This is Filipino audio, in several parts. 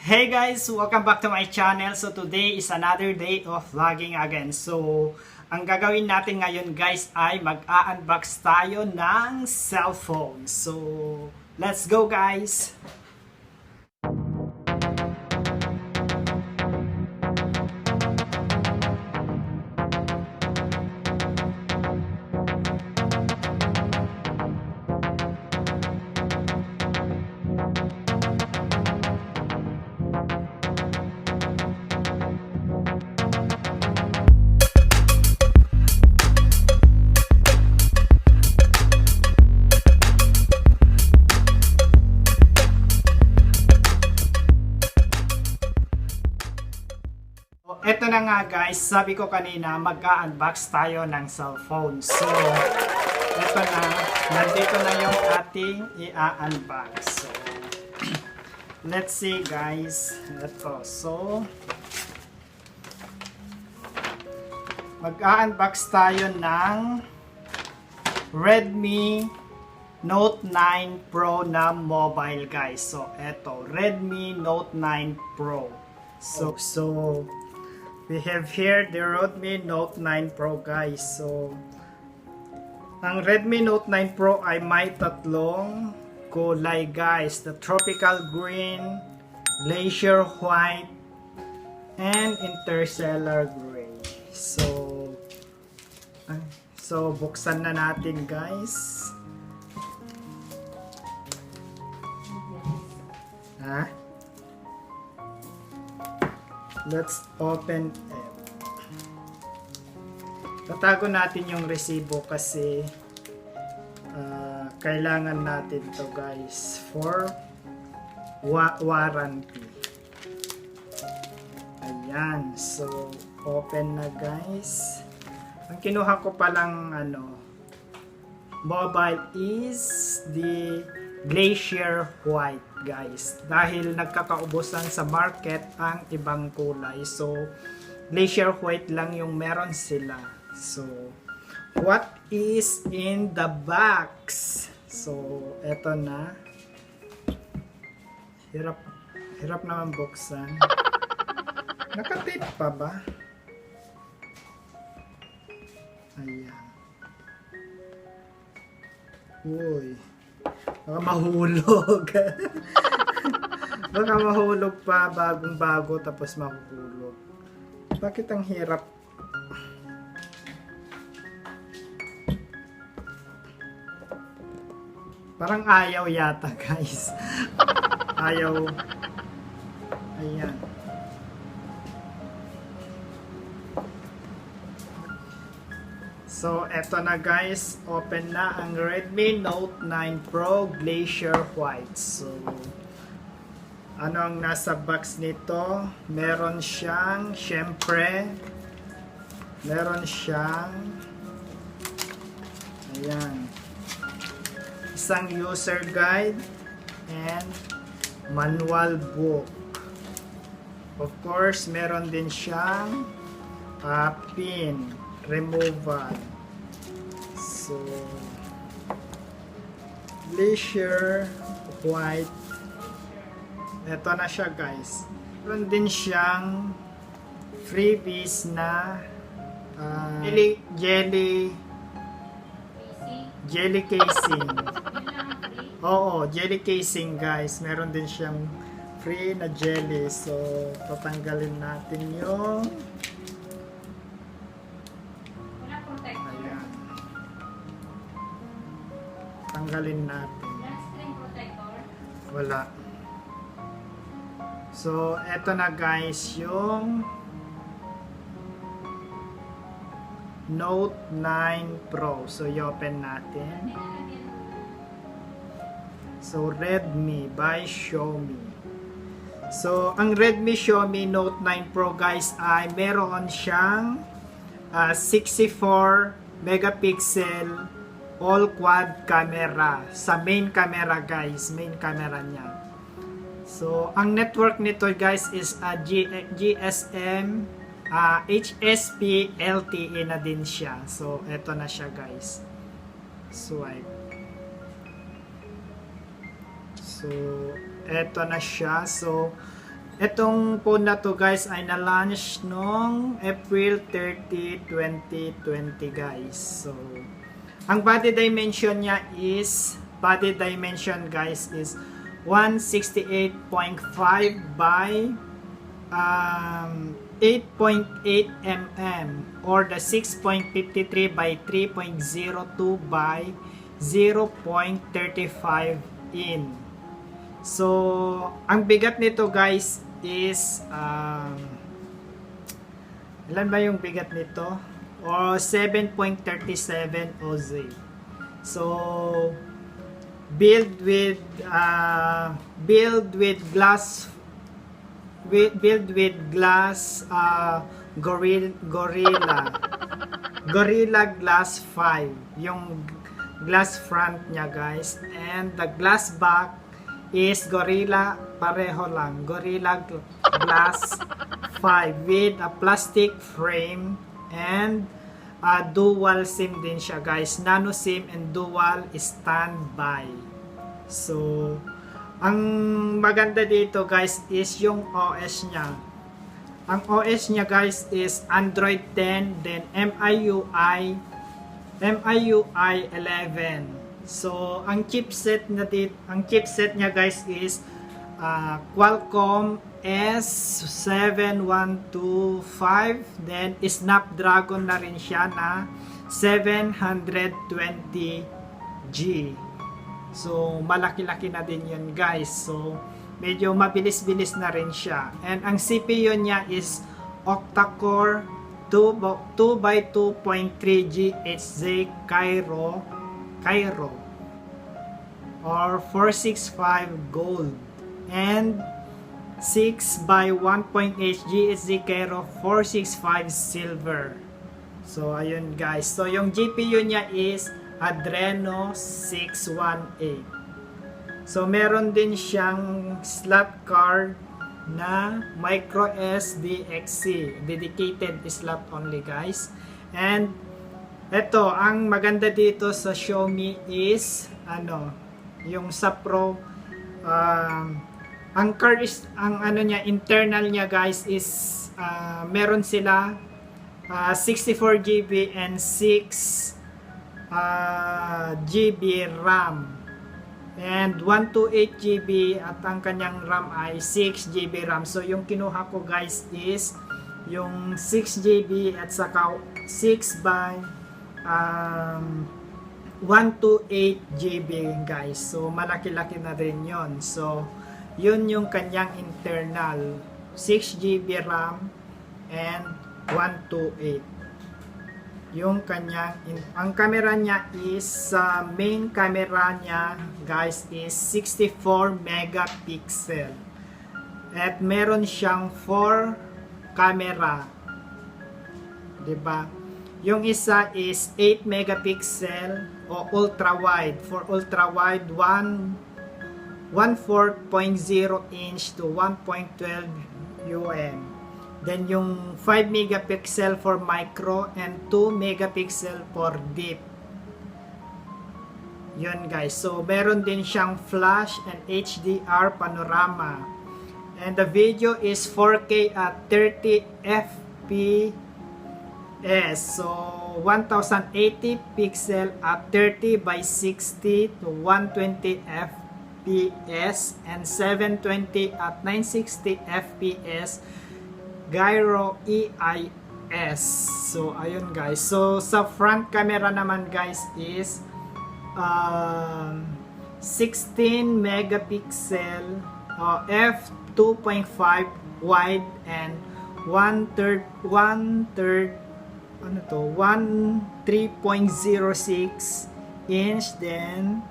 Hey guys! Welcome back to my channel. So today is another day of vlogging again. So ang gagawin natin ngayon guys ay mag-a-unbox tayo ng cellphone. So let's go guys! Ito na nga guys, sabi ko kanina mag-a-unbox tayo ng cellphone. So, ito na, nandito na yung ating i-a-unbox. So, let's see guys. Ito, so, mag-a-unbox tayo ng Redmi Note 9 Pro na mobile guys. So, ito, Redmi Note 9 Pro. So, we have here the Redmi Note 9 Pro guys. So, ang Redmi Note 9 Pro ay may tatlong kulay guys. The tropical green, glacier white, and interstellar gray. So buksan na natin guys. Let's open it. Tatago natin yung resibo kasi kailangan natin to guys for warranty. Ayan. So, open na guys. Ang kinuha ko palang mobile is the Glacier white guys, dahil nagkakaubusan sa market ang ibang kulay. So Glacier white lang yung meron sila. So what is in the box? So eto na, hirap naman buksan. Nakatape pa ba? Ayan. Uy, baka mahulog. Baka mahulog pa, bagong-bago tapos mahulog. Bakit ang hirap? Parang ayaw yata guys. Ayaw. Ayan. So, eto na guys, open na ang Redmi Note 9 Pro Glacier White. So, ano ang nasa box nito? Meron siyang, syempre, meron siyang, ayan, isang user guide and manual book. Of course, meron din siyang pin removal. So, Glacier white. Ito na siya guys. Meron din siyang freebies na jelly casing. Oo, jelly casing guys. Meron din siyang free na jelly. So, tatanggalin natin yung tanggalin natin. Wala. So, eto na guys yung Note 9 Pro. So, i-open natin. So, Redmi by Xiaomi. So, ang Redmi Xiaomi Note 9 Pro guys ay meron siyang 64 megapixel all quad camera sa main camera guys, main camera niya. So ang network nito guys is GSM HSP LTE na din siya. So eto na siya guys. Swipe. So eto na siya. So Itong phone na to guys ay na-launch noong April 30, 2020 guys. So, ang body dimension niya is, guys is 168.5 by 8.8 mm or the 6.53 by 3.02 by 0.35 in. So, ang bigat nito guys is ilan ba yung bigat nito? Or 7.37 oz. So, build with glass Gorilla Glass 5 yung glass front niya guys, and the glass back is Gorilla, pareho lang, Gorilla Glass 5 with a plastic frame and dual SIM din siya guys, nano SIM and dual standby. So, ang maganda dito guys is yung OS niya. Ang OS niya guys is Android 10, then MIUI 11. So, ang chipset niya guys is Qualcomm S7125, then Snapdragon na rin siya na 720G. So, malaki-laki na din yun guys. So, medyo mabilis-bilis na rin siya. And ang CPU niya is octa-core 2x2.3 GHz Cairo or 465 gold and 6x1.8 GHz Cairo 465 silver. So ayun guys, so yung GPU niya is Adreno 618. So meron din siyang slot card na micro SDXC, dedicated slot only guys. And ito, ang maganda dito sa Xiaomi is yung sa Pro, ang card is, ang internal niya guys is meron sila 64 GB and 6 GB RAM and 128 GB at ang kanyang RAM ay 6 GB RAM. So yung kinuha ko guys is yung 6 GB at saka 6 by 128 GB guys. So malaki-laki na rin yon. So yun yung kanyang internal, 6 GB RAM and 128. Yung kanyang ang camera niya is main camera niya guys is 64 megapixel. At meron siyang 4 camera. 'Di ba? Yung isa is 8 megapixel o ultra wide. For ultra wide, 1.4.0 inch to 1.12 UM. Then yung 5 megapixel for micro and 2 megapixel for deep. Yun guys. So meron din siyang flash and HDR panorama. And the video is 4K at 30 FPS. So 1080 pixel at 30 by 60 to 120 FPS and 720 at 960 FPS gyro EIS. So ayun guys. So sa front camera naman guys is 16 megapixel f2.5 wide and 3.06 inch, then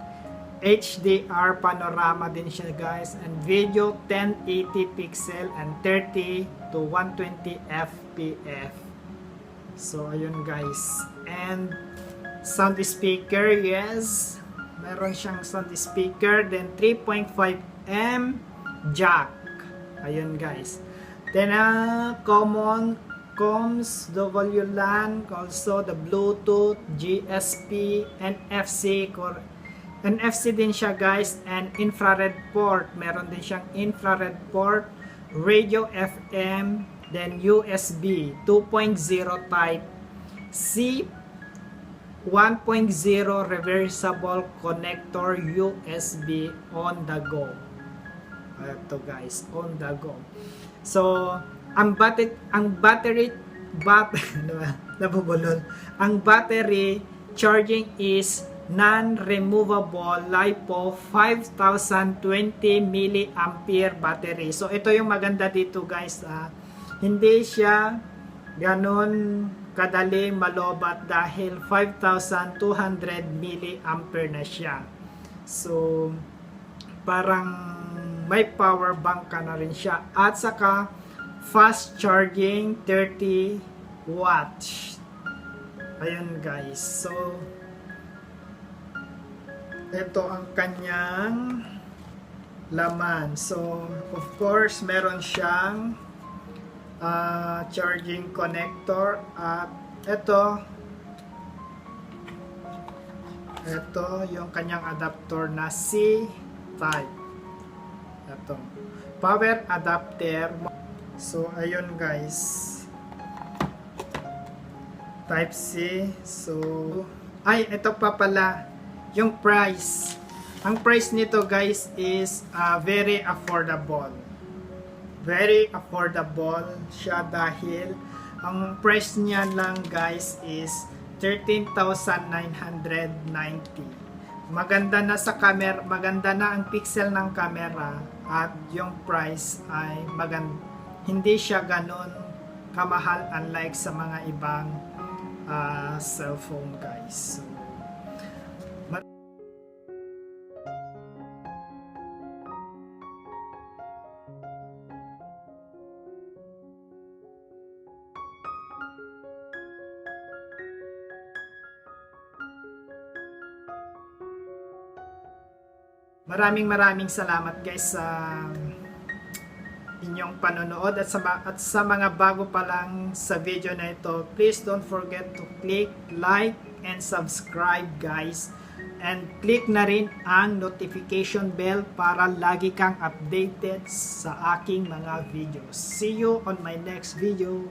HDR panorama din siya guys, and video 1080 pixel and 30 to 120 fps. So ayun guys. And sound speaker, yes, meron siyang sound speaker, then 3.5M jack. Ayun guys. Then common comms, WLAN, also the Bluetooth, GSP, NFC, NFC din siya guys, and infrared port. Meron din siyang infrared port radio FM, then USB 2.0 type C 1.0 reversible connector USB on the go. Ito guys, on the go. So, ang battery nabubulol. Ang battery charging is non-removable LiPo 5020 mAh battery. So, ito yung maganda dito guys. Hindi siya ganon kadali malobat dahil 5200 mAh na siya. So, parang may power bank ka na rin siya. At saka, fast charging 30 watts. Ayun guys. So, ito ang kanyang laman. So, of course, meron siyang charging connector. At ito yung kanyang adapter na C-type. Ito. Power adapter. So, ayun guys. Type C. So, ito pa pala. Yung price. Ang price nito guys is very affordable. Very affordable siya dahil ang price niya lang guys is 13,990. Maganda na sa camera, maganda na ang pixel ng camera at yung price ay hindi siya ganon kamahal unlike sa mga ibang cellphone guys. So, maraming salamat guys sa inyong panonood at sa mga bago pa lang sa video na ito, please don't forget to click like and subscribe guys, and click na rin ang notification bell para lagi kang updated sa aking mga videos. See you on my next video.